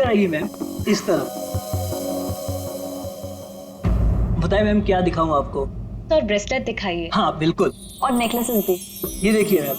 आएगी मैम, इस तरफ। बताइए मैम क्या दिखाऊं आपको? सर ब्रेसलेट दिखाइए। हाँ बिल्कुल। और नेकलेसेस भी। ये देखिए मैम।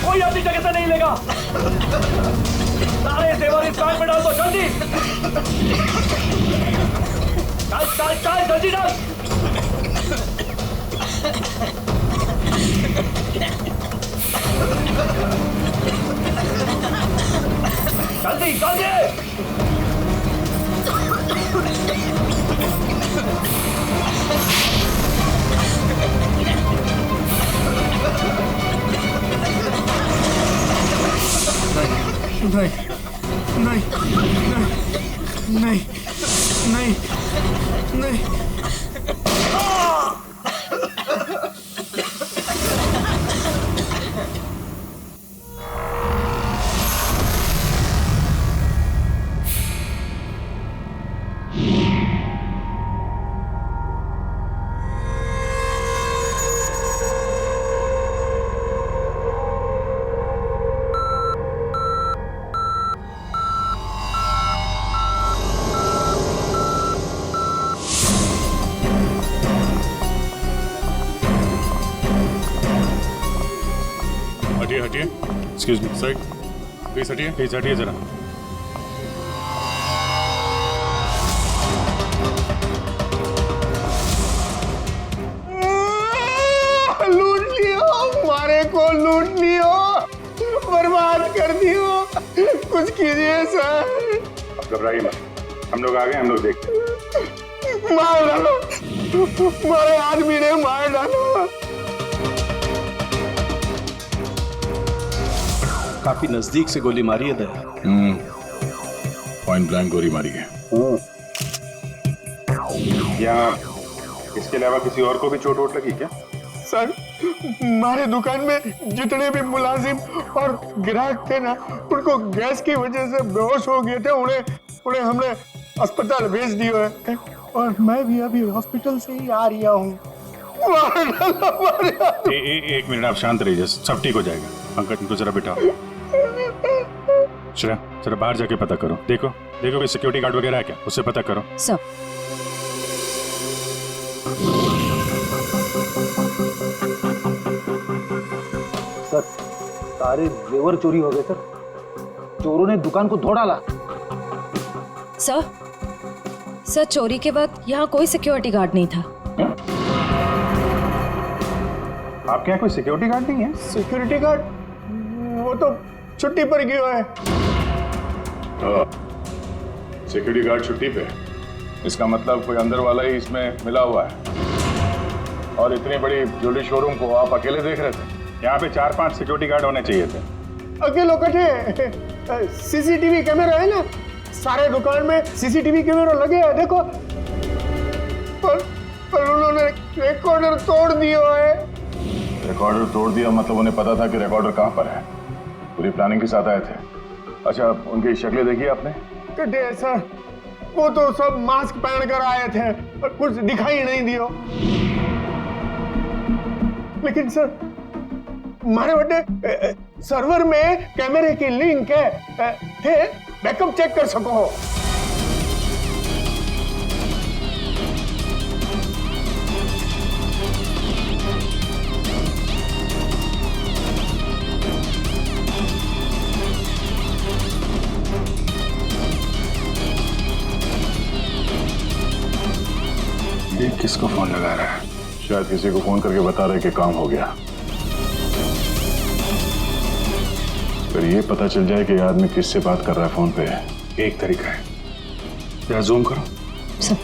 कोई अपनी जगह से नहीं लेगा। सारे जेवर इस बैग में डाल दो, जल्दी। डाल डाल डाल, जल्दी डाल। जल्दी जल्दी। नहीं नहीं नहीं नहीं नहीं नहीं। हटिए हटिए, एक्सक्यूज मी सर, प्लीज हटिए जरा। लूट लियो, हमारे को लूट लियो, बर्बाद कर दियो, कुछ कीजिए सर। अब घबराइए मत, हम लोग आ गए, हम लोग देखते हैं। मार डालो, हमारे आदमी ने मार डालो। काफी नजदीक से गोली मारी है दया। पॉइंट ब्लैंक गोली मारी है। क्या इसके अलावा किसी और को भी चोट वोट लगी क्या? सर हमारे दुकान में जितने भी मुलाजिम और ग्राहक थे ना, उनको गैस की वजह से बेहोश हो गए थे। उन्हें हमने अस्पताल भेज दिया है और मैं भी अभी हॉस्पिटल से ही आ रहा हूँ। एक मिनट आप शांत रहिए, सब ठीक हो जाएगा। पंकज इनको जरा बिठाओ। श्रेया जरा बाहर जाके पता करो, देखो कि सिक्योरिटी गार्ड वगैरह है क्या, उससे पता करो। सर सर सारे जेवर चोरी हो गए सर, चोरों ने दुकान को तोड़ डाला। सर चोरी के बाद यहाँ कोई सिक्योरिटी गार्ड नहीं था। आपके यहाँ कोई सिक्योरिटी गार्ड नहीं है? सिक्योरिटी गार्ड वो तो छुट्टी पर गया है। सिक्योरिटी गार्ड छुट्टी पे, इसका मतलब कोई अंदर वाला ही इसमें मिला हुआ है। और इतनी बड़ी ज्वेलरी शोरूम को आप अकेले देख रहे थे? यहाँ पे 4-5 सिक्योरिटी गार्ड होने चाहिए थे। अकेले कटे, सीसीटीवी कैमरा है ना, सारे दुकान में सीसीटीवी कैमरा लगे हैं, देखो। पर उन्होंने रिकॉर्डर तोड़ दिया है। रिकॉर्डर तोड़ दिया मतलब उन्हें पता था कि रिकॉर्डर कहाँ पर है, पूरी प्लानिंग के साथ आए थे। अच्छा उनकी शक्लें देखी आपने? कटे सर, वो तो सब मास्क पहन कर आए थे और कुछ दिखाई नहीं दियो। लेकिन सर हमारे बटे सर्वर में कैमरे की लिंक है, थे बैकअप चेक कर सको। ये किसको फोन लगा रहा है? शायद किसी को फोन करके बता रहे कि काम हो गया। फिर ये पता चल जाए कि आदमी किससे बात कर रहा है फोन पे। एक तरीका है, जरा जूम करो। सर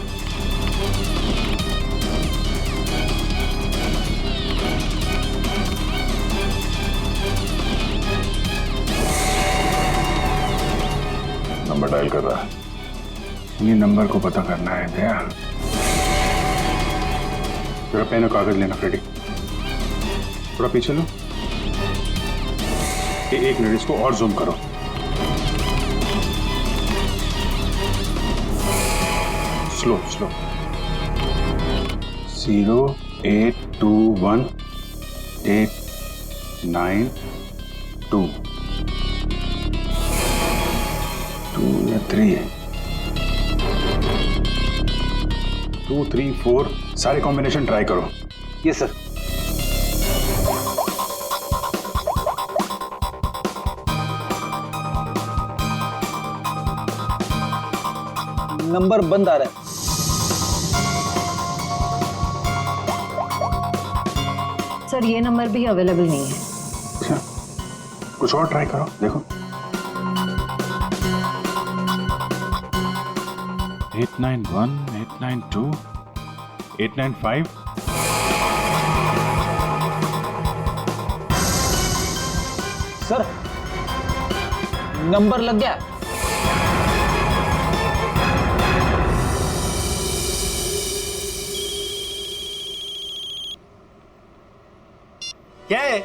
नंबर डायल कर रहा है। ये नंबर को पता करना है दया। थोड़ा पेन और कागज लेना फ्रेडी। थोड़ा पीछे लो। एक मिनट इसको और जूम करो। Slow slow. 0821892 2 या 3 है। 2 3 4 सारे कॉम्बिनेशन ट्राई करो। ये सर। नंबर बंद आ रहा है। सर ये नंबर भी अवेलेबल नहीं है। अच्छा, कुछ और ट्राई करो देखो। 891 892 895 सर नंबर लग गया। क्या है?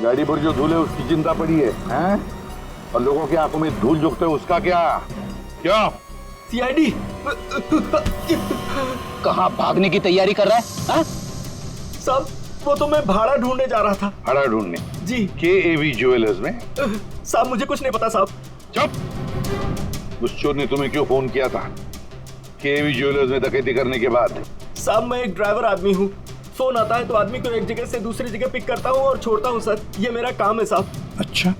गाड़ी पर जो धूल है उसकी चिंता पड़ी है, हैं? और लोगों की आंखों में धूल झोंकते है उसका क्या? क्या? सीआईडी। कहाँ भागने की तैयारी कर रहा है? हाँ? साहब वो तो मैं भाड़ा ढूंढने जा रहा था। भाड़ा ढूंढने? जी। KAV ज्वेलर्स में? साहब मुझे कुछ नहीं पता साहब। चुप! उस चोर ने तुम्हें क्यों फोन किया था KAV ज्वेलर्स में डकैती करने के बाद? साहब मैं एक ड्राइवर आदमी हूँ। फोन आता है तो आदमी को एक जगह से दूसरी जगह पिक करता हूँ और छोड़ता हूँ सर। ये मेरा काम है साहब। अच्छा,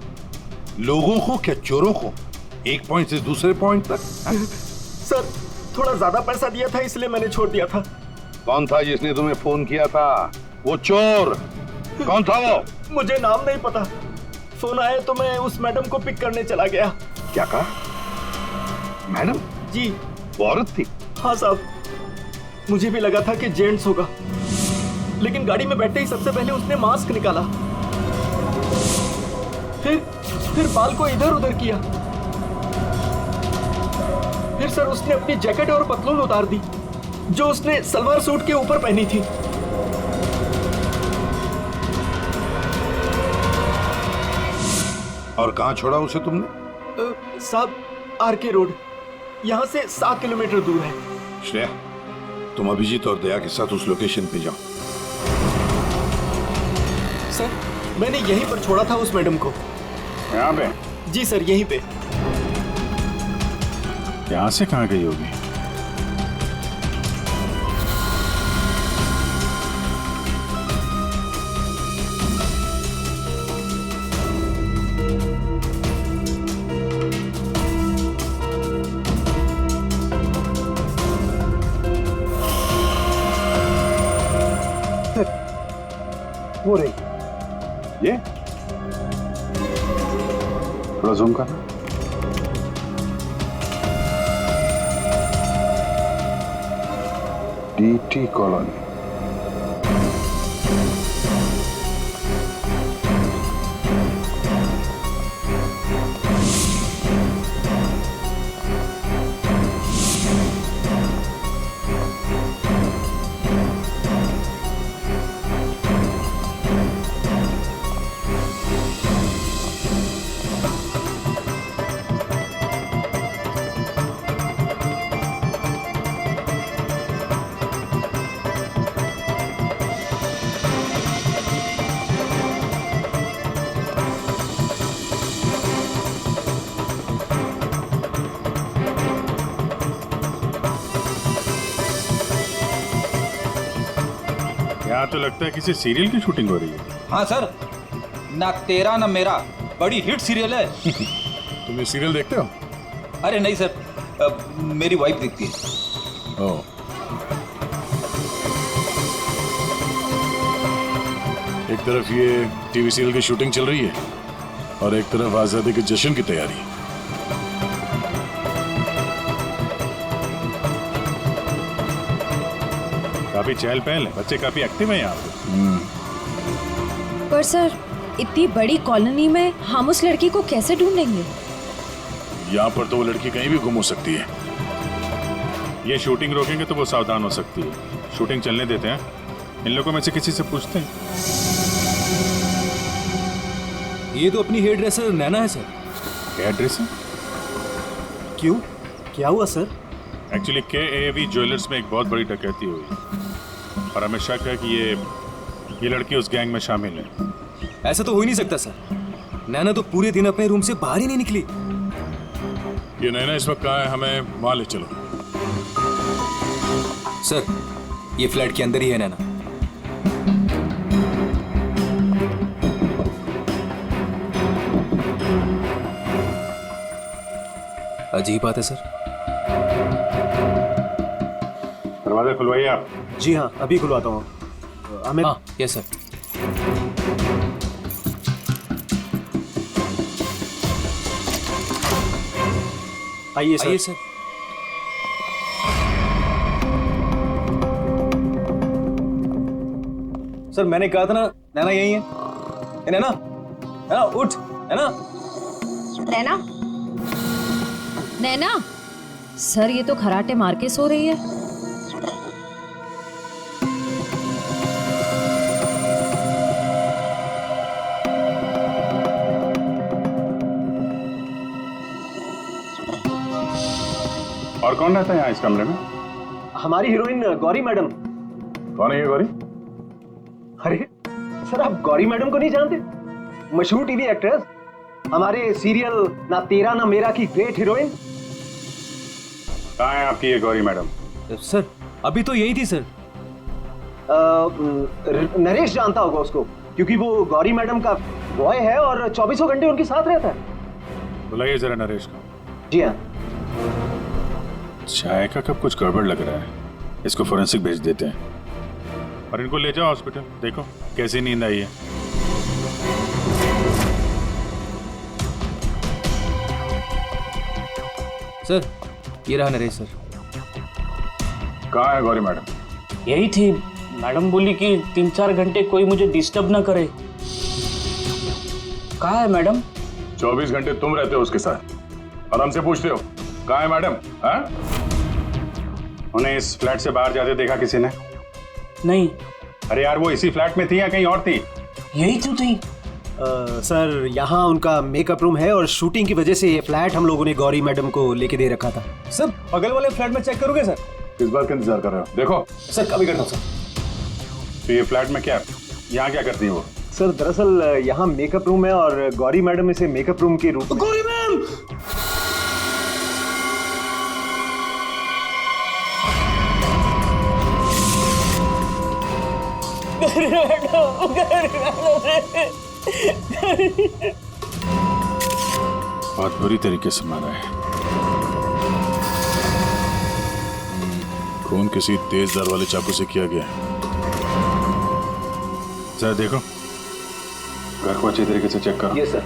लोगों को क्या चोरों को एक पॉइंट से दूसरे पॉइंट तक? सर थोड़ा ज्यादा पैसा दिया था इसलिए मैंने छोड़ दिया था। कौन था जिसने तुम्हें फोन किया था? वो चोर कौन था वो? मुझे नाम नहीं पता। फोन आया तो मैं उस मैडम को पिक करने चला गया। क्या कहा? मैडम? जी। वो औरत थी? हाँ साहब, मुझे भी लगा था कि जेंट्स होगा, लेकिन गाड़ी में बैठते ही सबसे पहले उसने मास्क निकाला, फिर बाल को इधर उधर किया, फिर सर उसने अपनी जैकेट और पतलून उतार दी जो उसने सलवार सूट के ऊपर पहनी थी। और कहां छोड़ा उसे तुमने? साहब RK रोड, यहाँ से 7 किलोमीटर दूर है। श्रेया, तुम अभिजीत और दया के साथ उस लोकेशन पे जाओ। सर मैंने यहीं पर छोड़ा था उस मैडम को। यहाँ पे? जी सर यहीं पे। यहाँ से कहाँ गई होगी? वो रही। ये थोड़ा जूम करना। DT colony. यहाँ तो लगता है किसी सीरियल की शूटिंग हो रही है। हाँ सर, ना तेरा ना मेरा बड़ी हिट सीरियल है। तुम ये सीरियल देखते हो? अरे नहीं सर, मेरी वाइफ देखती है। ओह। एक तरफ ये टीवी सीरियल की शूटिंग चल रही है और एक तरफ आजादी के जश्न की तैयारी। काफी चहल पहल है, बच्चे काफी एक्टिव हैं यहाँ पे। पर सर इतनी बड़ी कॉलोनी में हम उस लड़की को कैसे ढूंढेंगे? यहाँ पर तो वो लड़की कहीं भी गुम हो सकती है। ये शूटिंग रोकेंगे तो वो सावधान हो सकती है। शूटिंग चलने देते हैं, इन लोगों में से किसी से पूछते हैं। ये तो अपनी हेयर ड्रेसर नैना है सर। Hair dresser? क्यों, क्या हुआ सर? एक्चुअली KAV ज्वेलर्स में एक बहुत बड़ी डकैती हुई और हमें शक है कि ये लड़की उस गैंग में शामिल है। ऐसा तो हो ही नहीं सकता सर। नैना तो पूरे दिन अपने रूम से बाहर ही नहीं निकली। ये नैना इस वक्त कहाँ है? हमें वहां ले चलो। सर, ये फ्लैट के अंदर ही है नैना। अजीब बात है सर। दरवाजा खुलवाइए आप। जी हाँ, अभी खुलवाता हूँ। हमें हाँ, यस सर। आइए सर। आइए सर। सर, मैंने कहा था ना नैना यही है। ए, नैना, नैना उठ, नैना। नैना, नैना, सर ये तो खराटे मार के सो रही है। और कौन रहता है यहाँ इस कमरे में? हमारी हीरोइन गौरी मैडम। कौन है ये गौरी? अरे सर, आप गौरी मैडम को नहीं जानते? मशहूर टीवी एक्ट्रेस, हमारे सीरियल ना तेरा ना मेरा की ग्रेट हीरोइन। कहाँ है आपकी ये गौरी मैडम? सर, अभी तो यही थी सर। नरेश जानता होगा उसको, क्योंकि वो गौरी मैडम का बॉय है और 24 घंटे उनके साथ रहता है। बुलाइए जरा नरेश को। जी हाँ। चाय का कब कुछ गड़बड़ लग रहा है। इसको फोरेंसिक भेज देते हैं और इनको ले जाओ हॉस्पिटल। देखो कैसी नींद आई है। सर, ये रहा नरेश सर। कहाँ है गौरी मैडम? यही थी। मैडम बोली कि 3-4 घंटे कोई मुझे डिस्टर्ब ना करे। कहाँ है मैडम? 24 घंटे तुम रहते हो उसके साथ और हमसे पूछते हो कहाँ है मैडम? हाँ? उन्हें इस फ्लैट से बाहर जाते देखा किसी ने? नहीं। अरे यार, वो इसी फ्लैट में थी या कहीं और थी? यही तो थी। सर, यहाँ उनका मेकअप रूम है और शूटिंग की वजह से ये फ्लैट हम लोगों ने गौरी मैडम को लेके दे रखा था। सर, बगल वाले फ्लैट में चेक करोगे सर? किस बात का इंतजार कर रहे हो? देखो सर, कभी करता हूँ सर। तो ये फ्लैट में क्या, यहाँ क्या करती है वो? सर, दरअसल यहाँ मेकअप रूम है और गौरी मैडम इसे मेकअप रूम के रूप में। गौरी मैम! बहुत बुरी तरीके से मारा है। खून किसी तेज धार वाले चाकू से किया गया है। जरा देखो, घर को अच्छी तरीके से चेक करो। Yes sir.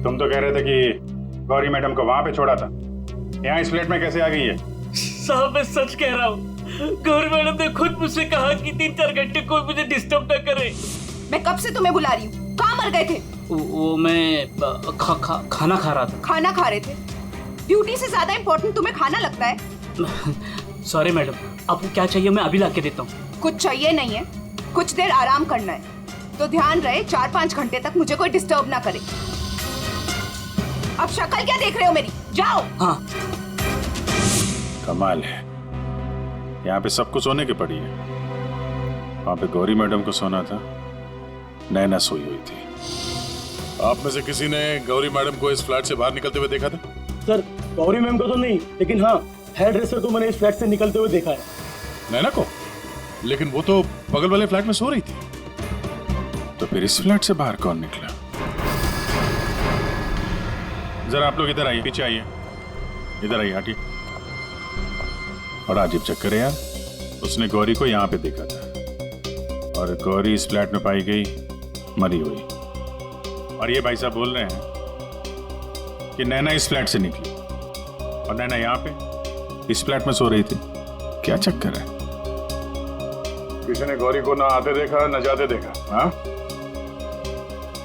तुम तो कह रहे थे कि गौरी मैडम को वहां पे छोड़ा था, यहाँ इस फ्लैट में कैसे आ गई है? साहब, मैं सच कह रहा हूँ। गौरी मैडम ने खुद मुझसे कहा कि 3-4 घंटे कोई मुझे डिस्टर्ब न करे। मैं कब से तुम्हें बुला रही हूँ। कहाँ मर गए थे? वो मैं खाना खा रहा था। खाना खा रहे थे? ड्यूटी से ज्यादा इम्पोर्टेंट तुम्हें खाना लगता है? सॉरी मैडम, आपको क्या चाहिए मैं अभी लाके देता हूँ। कुछ चाहिए नहीं है, कुछ देर आराम करना है। तो ध्यान रहे 4-5 घंटे तक मुझे कोई डिस्टर्ब ना करे। अब शक्ल क्या देख रहे हो मेरी? जाओ। हाँ। कमाल है, यहाँ पे सबको सोने की पड़ी है। वहां पे गौरी मैडम को सोना था, नैना सोई हुई थी। आप में से किसी ने गौरी मैडम को इस फ्लैट से बाहर निकलते हुए देखा था? सर, गौरी मैम को तो नहीं, लेकिन हाँ, हेयर ड्रेसर को मैंने इस फ्लैट से निकलते हुए देखा है। नैना को? लेकिन वो तो बगल वाले फ्लैट में सो रही थी। तो फिर इस फ्लैट से बाहर कौन निकला? जरा आप लोग इधर आइए, पीछे आइए, इधर आइए, हटिए। बड़ा अजीब चक्कर है यार। उसने गौरी को यहाँ पे देखा था और गौरी इस फ्लैट में पाई गई मरी हुई। और ये भाई साहब बोल रहे हैं कि नैना इस फ्लैट से निकली और नैना यहाँ पे इस फ्लैट में सो रही थी। क्या चक्कर है? किसी ने गौरी को ना आते देखा ना जाते देखा? हाँ?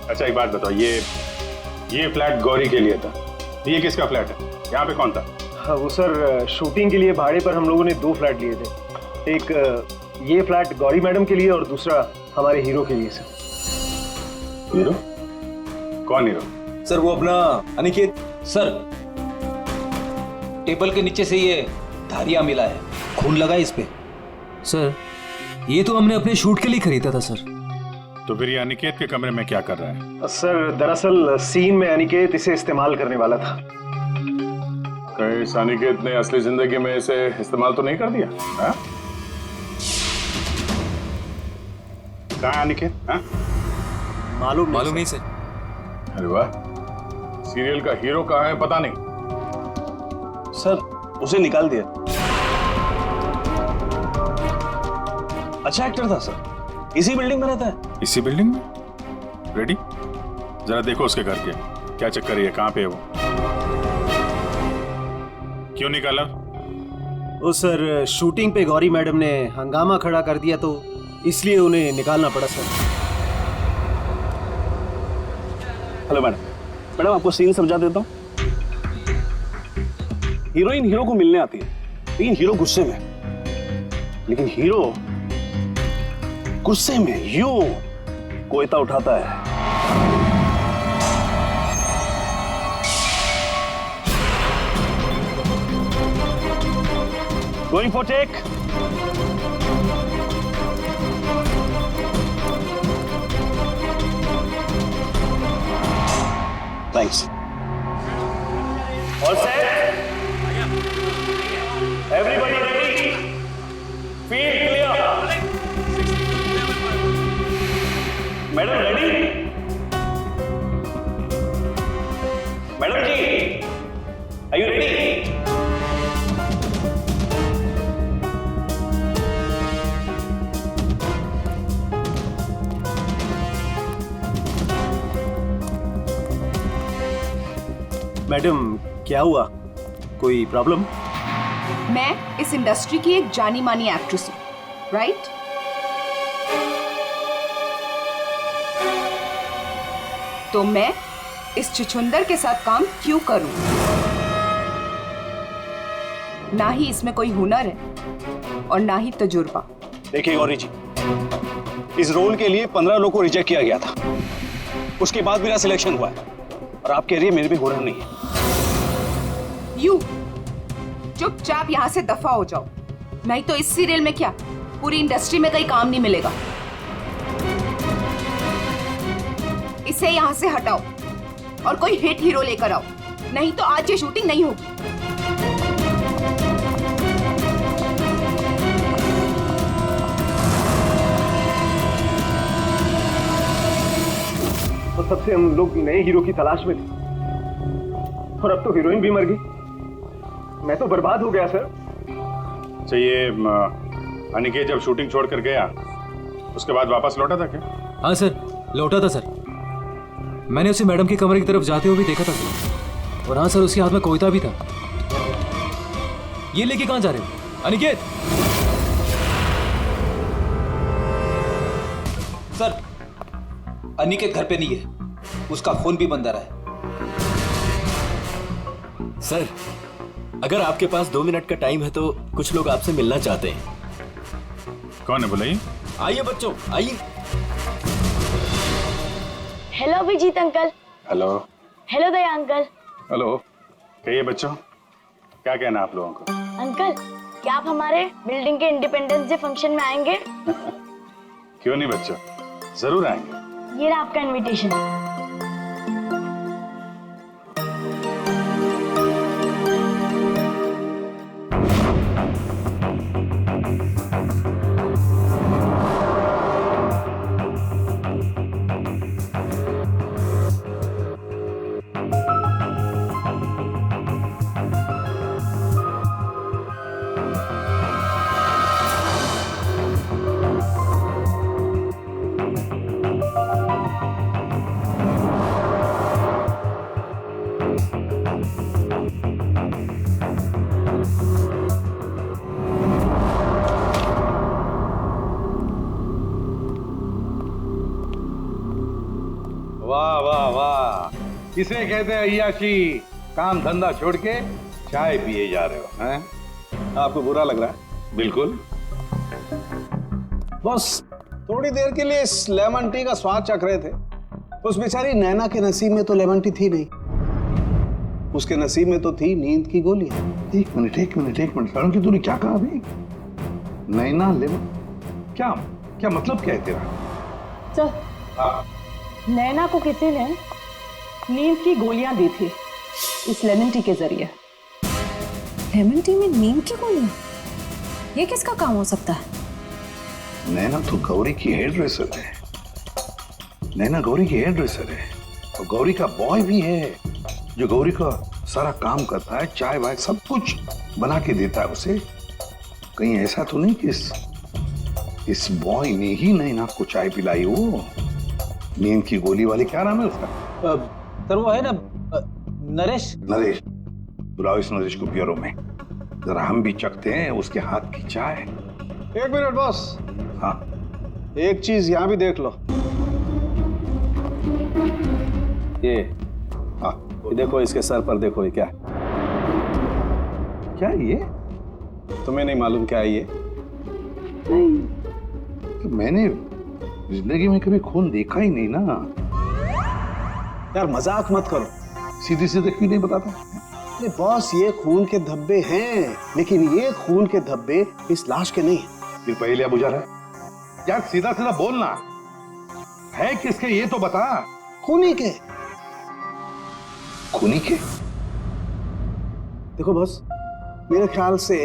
अच्छा एक बात बताओ, ये फ्लैट गौरी के लिए था, ये किसका फ्लैट है? यहाँ पे कौन था? हाँ वो सर, शूटिंग के लिए भाड़े पर हम लोगों ने 2 फ्लैट लिए थे। एक ये फ्लैट गौरी मैडम के लिए और दूसरा हमारे हीरो के लिए सर। हीरो? कौन हीरो? सर वो अपना अनिकेत। सर टेबल के नीचे से ये धारियां मिला है, खून लगा है इस पे। सर ये तो हमने अपने शूट के लिए खरीदा था सर। तो फिर ये अनिकेत के कमरे में क्या कर रहा है? सर दरअसल सीन में अनिकेत इसे इस्तेमाल करने वाला था। कहीं इस अनिकेत ने असली जिंदगी में इसे इस्तेमाल तो नहीं कर दिया? हाँ? कहाँ है अनिकेत? हाँ? मालूम नहीं सर। अरे वाह, सीरियल का हीरो कहाँ है पता नहीं। सर उसे निकाल दिया। अच्छा एक्टर था सर, इसी बिल्डिंग में रहता है। इसी बिल्डिंग में? रेडी? जरा देखो उसके घर के क्या चक्कर है, कहाँ पे है वो? क्यों निकाला? वो सर शूटिंग पे गौरी मैडम ने हंगामा खड़ा कर दिया तो इसलिए उन्हें निकालना पड़ा सर। हेलो मैडम, मैडम आपको सीन समझा देता हूँ। हीरोइन हीरो को मिलने आती है, लेकिन हीरो गुस्से में, लेकिन हीरो गुस्से में यूं कोयता उठाता है। Going for take. Thanks. All set? Everybody ready? Field clear. Madam ready? Madam ji, are you ready? Madam क्या हुआ, कोई प्रॉब्लम? मैं इस इंडस्ट्री की एक जानी मानी एक्ट्रेस हूँ, राइट? तो मैं इस छुछुंदर के साथ काम क्यों करूं? ना ही इसमें कोई हुनर है और ना ही तजुर्बा। देखिए गौरी जी, इस रोल के लिए 15 लोगों को रिजेक्ट किया गया था, उसके बाद मेरा सिलेक्शन हुआ है और आप कह रही है मेरे भी हुनर नहीं है। यू चुपचाप यहाँ से दफा हो जाओ, नहीं तो इस सीरियल में क्या पूरी इंडस्ट्री में कहीं काम नहीं मिलेगा। इसे यहाँ से हटाओ और कोई हिट हीरो लेकर आओ, नहीं तो आज ये शूटिंग नहीं होगी। और तब से हम लोग नए हीरो की तलाश में थे और अब तो हीरोइन भी मर गई। मैं तो बर्बाद हो गया सर। अच्छा ये अनिकेत जब शूटिंग छोड़ कर गया उसके बाद वापस लौटा था क्या? हाँ सर, लौटा था सर। मैंने उसे मैडम के कमरे की तरफ जाते हुए भी देखा था सर। और हाँ सर, उसके हाथ में कोयता भी था। ये लेके कहाँ जा रहे हो अनिकेत? सर अनिकेत घर पे नहीं है, उसका फोन भी बंद आ रहा है। सर अगर आपके पास 2 मिनट का टाइम है तो कुछ लोग आपसे मिलना चाहते हैं। कौन है बुलाइए? आइए बच्चों आइए। Hello Abhijit uncle. Hello. Hello Daya uncle. Hello. कहिए बच्चों, क्या कहना आप लोगों को? अंकल क्या आप हमारे बिल्डिंग के इंडिपेंडेंस डे फंक्शन में आएंगे? क्यों नहीं बच्चों, जरूर आएंगे। ये रहा आपका इनविटेशन। वाह वाह वाह, किसे कहते हैं अय्याशी? काम धंधा छोड़ के चाय पिए जा रहे हो हैं? आपको बुरा लग रहा है? बिल्कुल। बस थोड़ी देर के लिए इस लेमन टी का स्वाद चख रहे थे। उस बेचारी नैना के नसीब में तो लेमन टी थी नहीं, उसके नसीब में तो थी नींद की गोली। एक मिनट सड़न की तूने क्या कहा अभी? नैना लेमन, क्या क्या मतलब क्या है तेरा? सर, नैना को किसी ने नींद की गोलियां दी थी इस लेमन टी के जरिए। लेमन टी में नीम की गोलियां? ये किसका काम हो सकता है? नैना तो गौरी की हेयर ड्रेसर है। नैना गौरी की हेयर ड्रेसर है और गौरी का बॉय भी है जो गौरी का सारा काम करता है, चाय वाय सब कुछ बना के देता है उसे। कहीं ऐसा तो नहीं कि इस बॉय ने ही नैना को चाय पिलाई हो? नींद की गोली वाली क्या नाम है उसका? सर वो है ना नरेश। नरेश, बुलाओ इस नरेश को ब्यूरो में, जरा हम भी चखते हैं उसके हाथ की चाय। एक मिनट बॉस। हाँ, एक चीज यहां भी देख लो। ये हाँ, ये देखो, इसके सर पर देखो, ये क्या है? क्या ये? तुम्हें नहीं मालूम क्या है ये? तो मैंने जिंदगी में कभी खून देखा ही नहीं ना। यार मजाक मत करो। सीधी सीधे क्यों नहीं बताता? अरे बॉस, ये खून के धब्बे हैं, लेकिन ये खून के धब्बे इस लाश के नहीं हैं। फिर पहले बुझा रहा है यार, सीधा सीधा बोलना है किसके ये तो बता। खूनी के। खूनी के? देखो बॉस, मेरे ख्याल से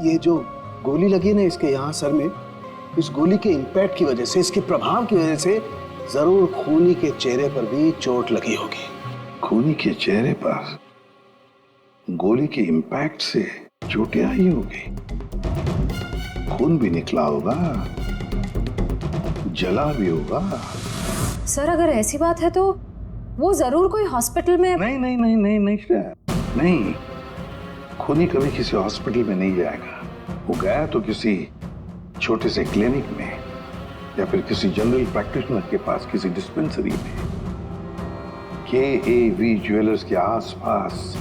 ये जो गोली लगी ना इसके यहाँ सर में, इस गोली के इंपैक्ट की वजह से, इसके प्रभाव की वजह से जरूर खूनी के चेहरे पर भी चोट लगी होगी। खूनी के चेहरे पर गोली के इंपैक्ट से चोटें आई होगी, खून भी निकला होगा, जला भी होगा। सर, अगर ऐसी बात है तो वो जरूर कोई हॉस्पिटल में। नहीं नहीं नहीं नहीं नहीं नहीं, खूनी कभी किसी हॉस्पिटल में नहीं जाएगा। वो गया तो किसी छोटे से क्लिनिक में या फिर किसी जनरल प्रैक्टिशनर के पास, किसी डिस्पेंसरी में। KAV ज्वेलर्स के आसपास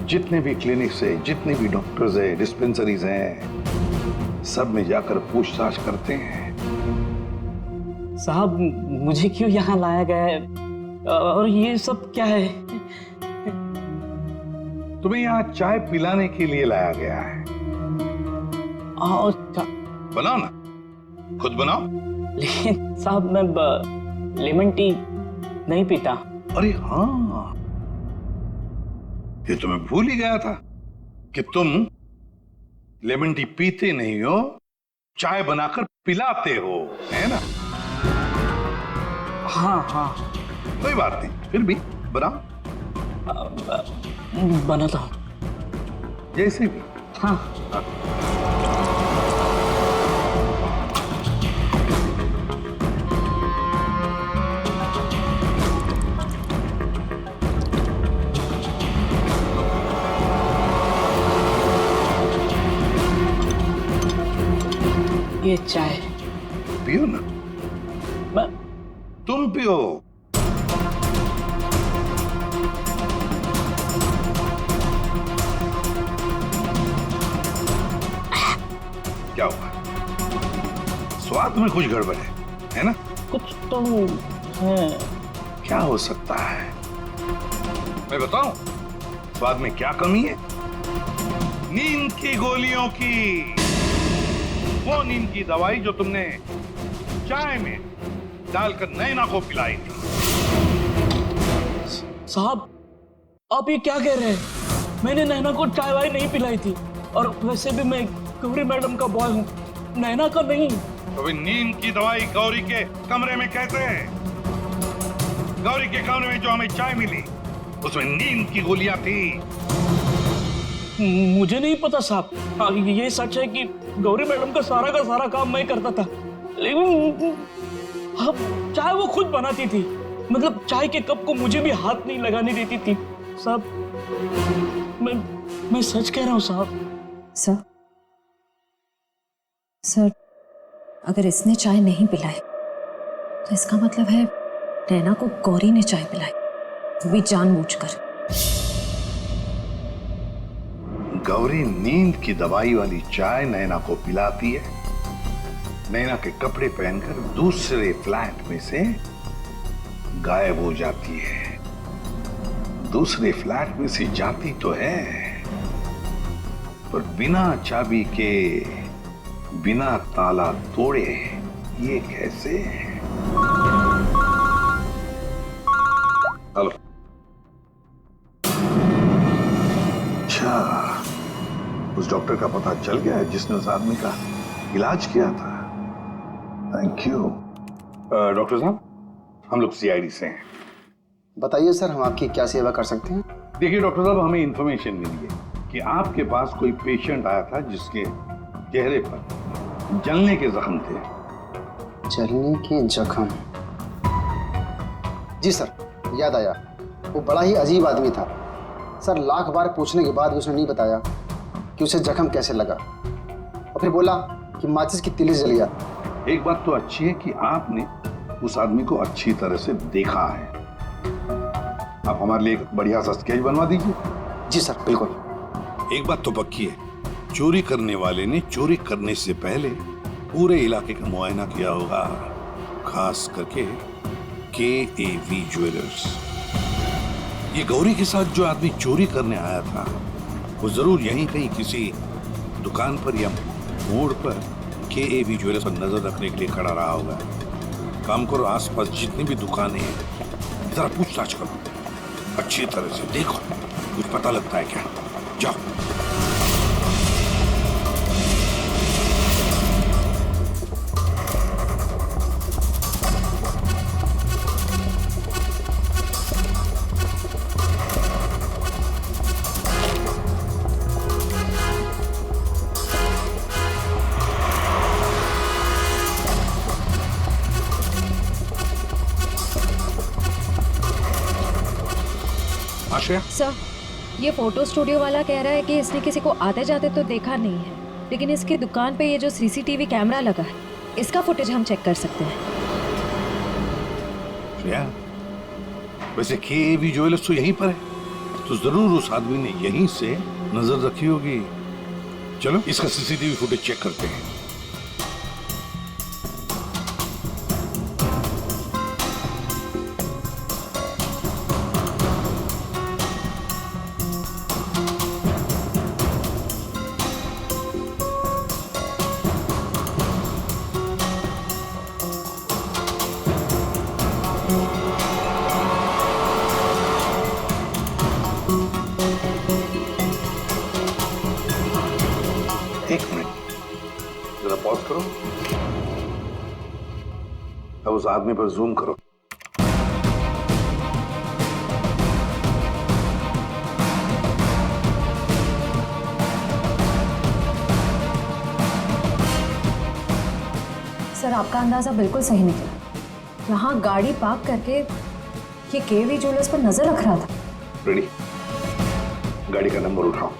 जितने भी क्लिनिक्स है, जितने भी डॉक्टर्स है, डिस्पेंसरीज हैं, सब में जाकर पूछताछ करते हैं। साहब, मुझे क्यों यहाँ लाया गया है और ये सब क्या है? तुम्हें यहाँ चाय पिलाने के लिए लाया गया है। बनाओ ना, खुद बनाओ। लेकिन साहब, मैं लेमन टी नहीं पीता। अरे हाँ, ये तो मैं भूल ही गया था कि तुम लेमन टी पीते नहीं हो, चाय बनाकर पिलाते हो, है ना? हाँ हाँ, कोई बात नहीं, फिर भी बनाओ। बनाता हूँ। जैसे भी। हाँ। ये चाय पियो ना। तुम पियो। क्या हुआ? स्वाद में कुछ गड़बड़ है ना? कुछ तो है। क्या हो सकता है? मैं बताऊं स्वाद में क्या कमी है? नींद की गोलियों की, वो नींद की दवाई जो तुमने चाय में डालकर नैना को पिलाई थी। साहब, आप ये क्या कह रहे हैं? मैंने नैना को चाय वाय नहीं पिलाई थी, और वैसे भी मैं गौरी मैडम का बॉय हूँ, नैना का नहीं। तो नींद की दवाई गौरी के कमरे में कैसे है? गौरी के कमरे में जो हमें चाय मिली उसमें नींद की गोलियां थी। मुझे नहीं पता साहब। हाँ, ये सच है कि गौरी मैडम का सारा काम मैं करता था, लेकिन हाँ, चाय वो खुद बनाती थी। मतलब चाय के कप को मुझे भी हाथ नहीं लगाने देती थी। साहब, मैं सच कह रहा हूँ साहब। सर, अगर इसने चाय नहीं पिलाई तो इसका मतलब है नैना को गौरी ने चाय पिलाई, वो भी जानबूझकर। गौरी नींद की दवाई वाली चाय नैना को पिलाती है, नैना के कपड़े पहनकर दूसरे फ्लैट में से गायब हो जाती है। दूसरे फ्लैट में से जाती तो है, पर बिना चाबी के, बिना ताला तोड़े, ये कैसे? हेलो। अच्छा, उस डॉक्टर का पता चल गया है जिसने उस आदमी का इलाज किया था। Thank you. डॉक्टर साहब, हम लोग सीआईडी से हैं। बताइए सर, हम आपकी क्या सेवा कर सकते हैं? देखिए डॉक्टर साहब, हमें इंफॉर्मेशन मिली है कि आपके पास कोई पेशेंट आया था जिसके चेहरे पर जलने के जख्म थे। जलने के जख्म? जी सर, याद आया। वो बड़ा ही अजीब आदमी था सर। लाख बार पूछने के बाद भी उसने नहीं बताया कि उसे जख्म कैसे लगा, और फिर बोला कि माचिस की तिली जल गया। एक बात तो अच्छी है कि आपने उस आदमी को अच्छी तरह से देखा है। आप हमारे लिए एक बढ़िया सा स्केच बनवा दीजिए। जी सर, बिल्कुल। एक बात तो पक्की है, चोरी करने वाले ने चोरी करने से पहले पूरे इलाके का मुआयना किया होगा, खास करके KAV ज्वेलर्स। ये गौरी के साथ जो आदमी चोरी करने आया था, वो जरूर यहीं कहीं किसी दुकान पर या मोड़ पर KAV ज्वेलर्स पर नजर रखने के लिए खड़ा रहा होगा। काम करो, आसपास जितनी भी दुकानें हैं जरा पूछताछ करो, अच्छी तरह से देखो, कुछ पता लगता है क्या। जाओ। सर, ये फोटो स्टूडियो वाला कह रहा है कि इसने किसी को आते जाते तो देखा नहीं है, लेकिन इसकी दुकान पे ये जो CCTV कैमरा लगा है, इसका फुटेज हम चेक कर सकते हैं। वैसे KAV ज्वेलर्स तो यहीं पर है, तो जरूर उस आदमी ने यहीं से नजर रखी होगी। चलो इसका CCTV फुटेज चेक करते हैं। एक मिनट, जरा पॉज करो। अब उस आदमी पर जूम करो। सर, आपका अंदाजा बिल्कुल सही निकला। यहाँ गाड़ी पार्क करके ये KAV ज्वेलर्स पर नजर रख रहा था। रेडी, गाड़ी का नंबर उठाओ।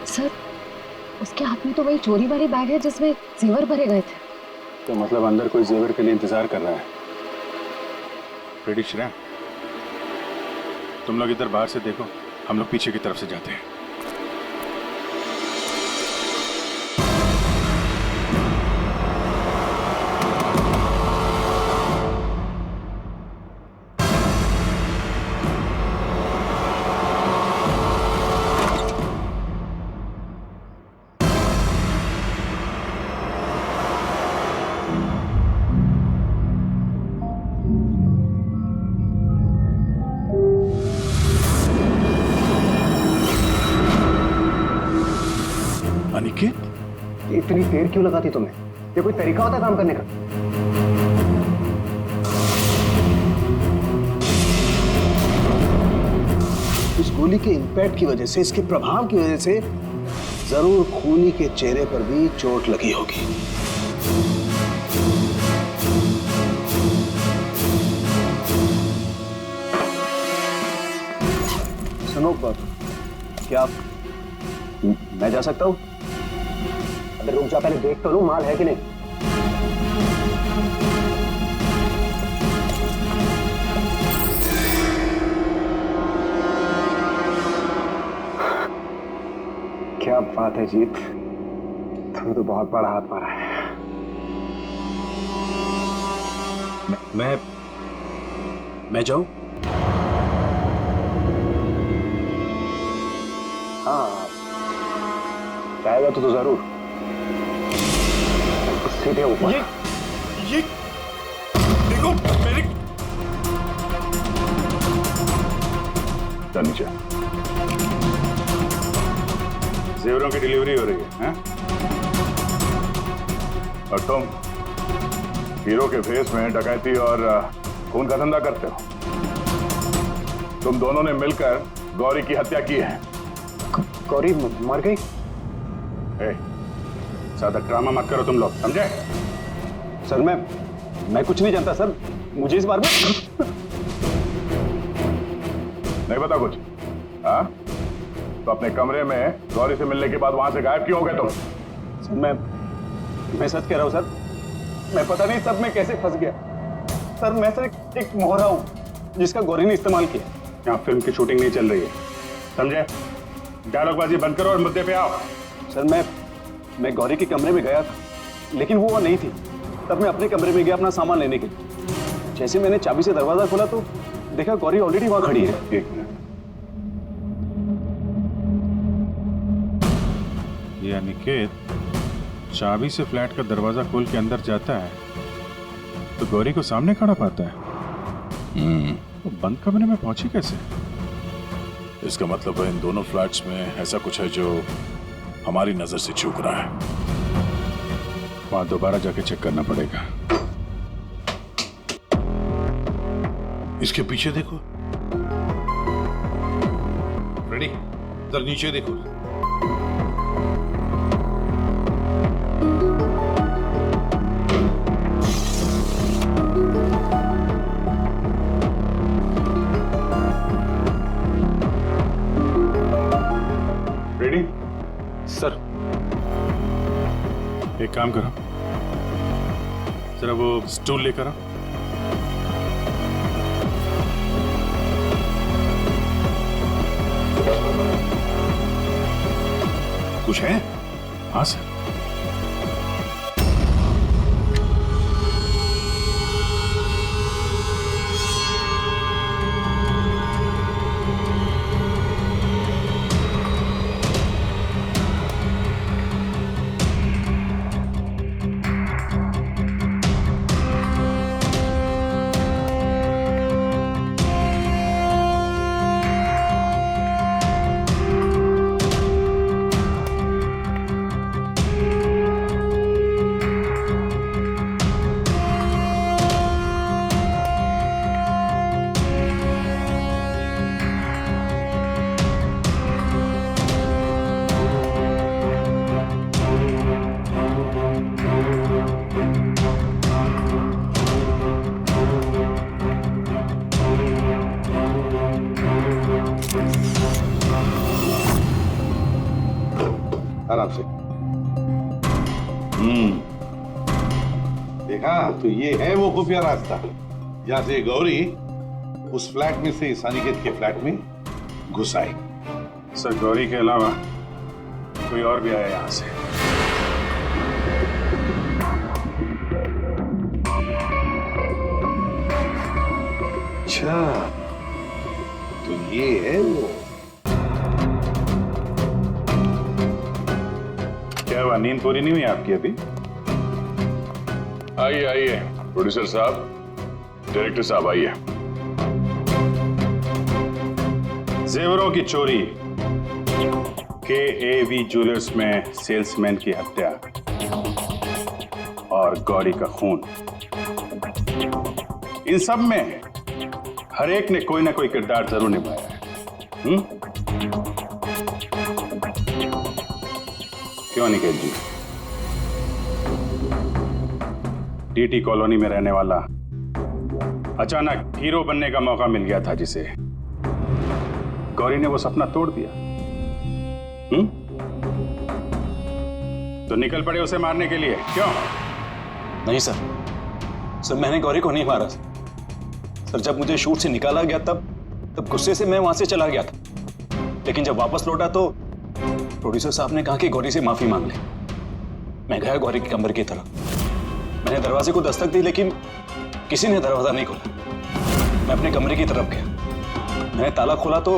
सर, उसके हाथ में तो वही चोरी वाली बैग है जिसमें जेवर भरे गए थे। तो मतलब अंदर कोई जेवर के लिए इंतजार कर रहा है। रेडी श्रेया, तुम लोग इधर बाहर से देखो, हम लोग पीछे की तरफ से जाते हैं। अनिकेत, इतनी देर क्यों लगाती तुम्हें? ये कोई तरीका होता है काम करने का? इस गोली के इंपैक्ट की वजह से, इसके प्रभाव की वजह से जरूर खूनी के चेहरे पर भी चोट लगी होगी। सुनो क्या मैं जा सकता हूँ? अरे रुक जा, पहले देख तो लूं माल है कि नहीं। क्या बात है जीत, तुम तो बहुत बड़ा हाथ मारा है। मैं जाऊं? हाँ जाएगा तो जरूर। सीधे ऊपर। ये देखो मेरे नीचे जेवरों की डिलीवरी हो रही है, हैं? और तुम हीरो के फेस में डकैती और खून का धंधा करते हो। तुम दोनों ने मिलकर गौरी की हत्या की है। गौरी मर गई? ज्यादा ड्रामा मत करो तुम लोग, समझे? सर मैं कुछ नहीं जानता सर, मुझे इस बारे में नहीं पता कुछ। हाँ तो अपने कमरे में गौरी से मिलने के बाद वहां से गायब क्यों हो गए तुम? सर मैं सच कह रहा हूं सर, मैं पता नहीं सब में कैसे फंस गया। सर मैं सर एक मोहरा हूं जिसका गौरी ने इस्तेमाल किया। यहाँ फिल्म की शूटिंग नहीं चल रही है, समझे? डायलॉगबाजी बंद करो और मुद्दे पे आओ। सर मैं गौरी के कमरे में गया था, लेकिन वो नहीं थी। तब मैं अपने कमरे में गया अपना सामान लेने के लिए। जैसे मैंने चाबी से दरवाजा खोला तो देखा गौरी ऑलरेडी वहां खड़ी है। एक मिनट, ये अनिकेत चाबी से फ्लैट का दरवाजा खोल के अंदर जाता है तो गौरी को सामने खड़ा पाता है। तो बंद कमरे में पहुंची कैसे? इसका मतलब है इन दोनों फ्लैट्स में ऐसा कुछ है जो हमारी नजर से चूक रहा है। वहां दोबारा जाके चेक करना पड़ेगा। इसके पीछे देखो, रेडी? इधर नीचे देखो। रेडी? सर एक काम करो, जरा वो स्टूल लेकर आओ। कुछ है? हाँ सर। आराम से। देखा तो ये है वो खुफिया रास्ता जहां से गौरी उस फ्लैट में से इस अनिकेत के फ्लैट में घुस आई। सर गौरी के अलावा कोई और भी आया यहां से? अच्छा तो ये है वो। क्या हुआ, नींद पूरी नहीं हुई आपकी अभी? आइए आइए प्रोड्यूसर साहब, डायरेक्टर साहब आइए। जेवरों की चोरी, KAV ज्वेलर्स में सेल्समैन की हत्या और गौरी का खून, इन सब में हर एक ने कोई ना कोई किरदार जरूर निभाया है। क्यों निकेत जी? टीटी कॉलोनी में रहने वाला अचानक हीरो बनने का मौका मिल गया था जिसे, गौरी ने वो सपना तोड़ दिया। तो निकल पड़े उसे मारने के लिए, क्यों? नहीं सर, मैंने गौरी को नहीं मारा सर। जब मुझे शूट से निकाला गया तब गुस्से से मैं वहां से चला गया था। लेकिन जब वापस लौटा तो प्रोड्यूसर साहब ने कहा कि गौरी से माफी मांग ले। मैं गया गौरी के कमरे की तरफ। मैंने दरवाजे को दस्तक दी लेकिन किसी ने दरवाजा नहीं खोला। मैं अपने कमरे की तरफ गया। मैंने ताला खोला तो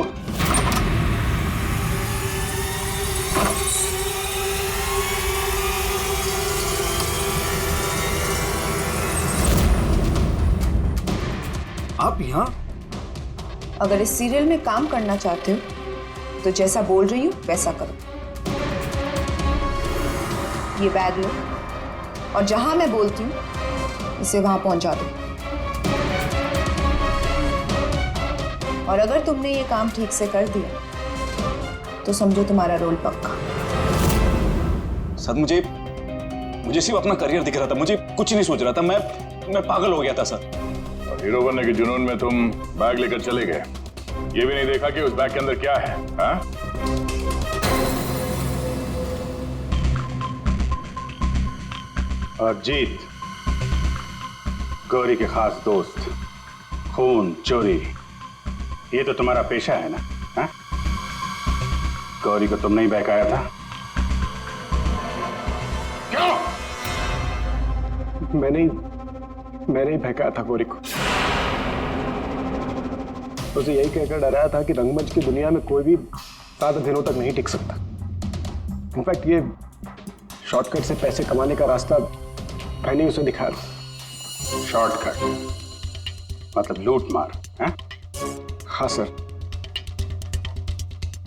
आप यहाँ? अगर इस सीरियल में काम करना चाहते हो तो जैसा बोल रही हूँ वैसा करो। ये बैग लो और जहां मैं बोलती हूँ इसे वहां पहुंचा दो। और अगर तुमने ये काम ठीक से कर दिया तो समझो तुम्हारा रोल पक्का। सर मुझे सिर्फ अपना करियर दिख रहा था, मुझे कुछ नहीं सोच रहा था। मैं पागल हो गया था सर। और हीरो बनने के जुनून में तुम बैग लेकर चले गए, ये भी नहीं देखा कि उस बैग के अंदर क्या है। हाँ? और जीत, गौरी के खास दोस्त, खून चोरी, ये तो तुम्हारा पेशा है ना? हाँ? गौरी को तुमने ही बहकाया था, क्यों? मैंने ही बहकाया था गौरी को। उसे यही कहकर डराया था कि रंगमंच की दुनिया में कोई भी 7 दिनों तक नहीं टिक सकता। इनफैक्ट ये शॉर्टकट से पैसे कमाने का रास्ता मैंने उसे दिखाया था। शॉर्टकट मतलब लूट मार? है? हाँ सर,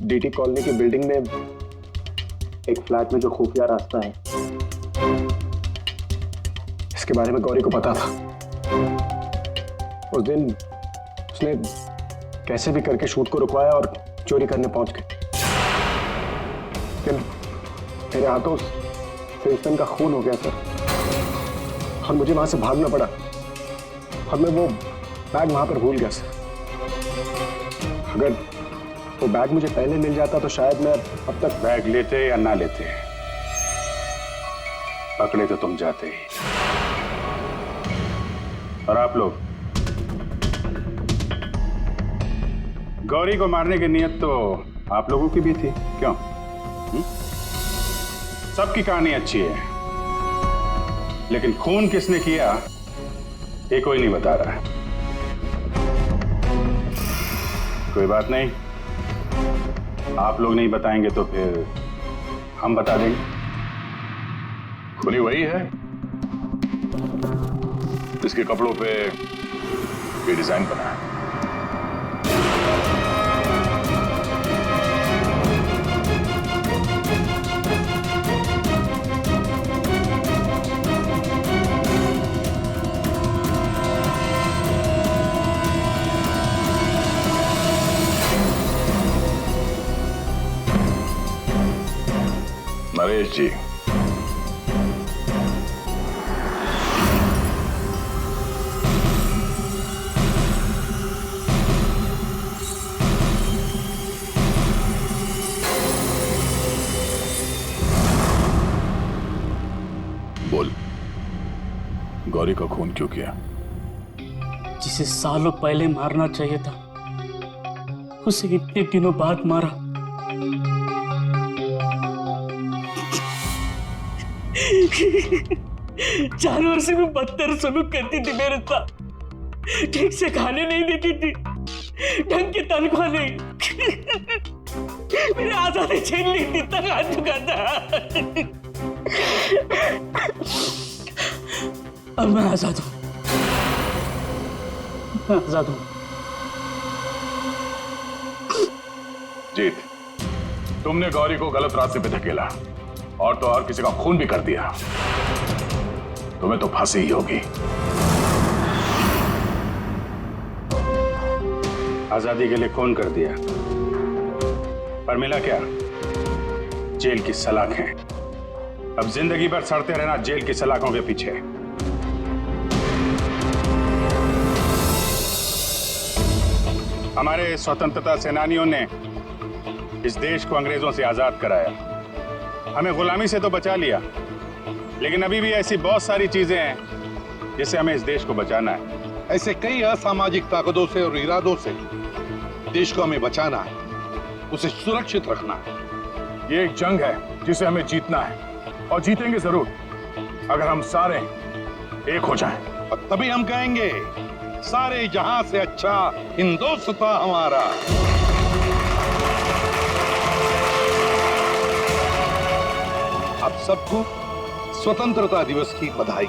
डीटी कॉलोनी की बिल्डिंग में एक फ्लैट में जो खुफिया रास्ता है, इसके बारे में गौरी को पता था। उस दिन उसने कैसे भी करके शूट को रुकवाया और चोरी करने पहुंच गए। फिर मेरे हाथों से का खून हो गया सर, और मुझे वहां से भागना पड़ा और मैं वो बैग वहां पर भूल गया सर। अगर वो बैग मुझे पहले मिल जाता तो शायद मैं अब तक। बैग लेते या ना लेते, पकड़े तो तुम जाते ही। और आप लोग, गौरी को मारने की नियत तो आप लोगों की भी थी, क्यों? सबकी कहानी अच्छी है, लेकिन खून किसने किया ये कोई नहीं बता रहा है। कोई बात नहीं, आप लोग नहीं बताएंगे तो फिर हम बता देंगे। खूनी वही है जिसके कपड़ों पे ये डिजाइन बना है। नरेश जी, बोल, गौरी का खून क्यों किया? जिसे सालों पहले मारना चाहिए था उसे इतने दिनों बाद मारा। जानवर से भी बदतर सलूक करती थी मेरे साथ। ठीक से खाने नहीं देती थी, ढंग की तनख्वाह नहीं, मेरे आजादी छीन ली थी, तक आ चुका था। अब मैं आजाद हूं, मैं आजाद हूं। जीत, तुमने गौरी को गलत रास्ते पे धकेला और तो और किसी का खून भी कर दिया। तुम्हें तो फांसी ही होगी। आजादी के लिए खून कर दिया, पर मिला क्या? जेल की सलाखें अब जिंदगी भर सड़ते रहना जेल की सलाखों के पीछे। हमारे स्वतंत्रता सेनानियों ने इस देश को अंग्रेजों से आजाद कराया। हमें गुलामी से तो बचा लिया, लेकिन अभी भी ऐसी बहुत सारी चीजें हैं जिससे हमें इस देश को बचाना है। ऐसे कई असामाजिक ताकतों से और इरादों से देश को हमें बचाना है, उसे सुरक्षित रखना है। ये एक जंग है जिसे हमें जीतना है, और जीतेंगे जरूर अगर हम सारे एक हो जाएं। और तभी हम कहेंगे सारे जहां से अच्छा हिंदुस्तान हमारा। आप सबको स्वतंत्रता दिवस की बधाई।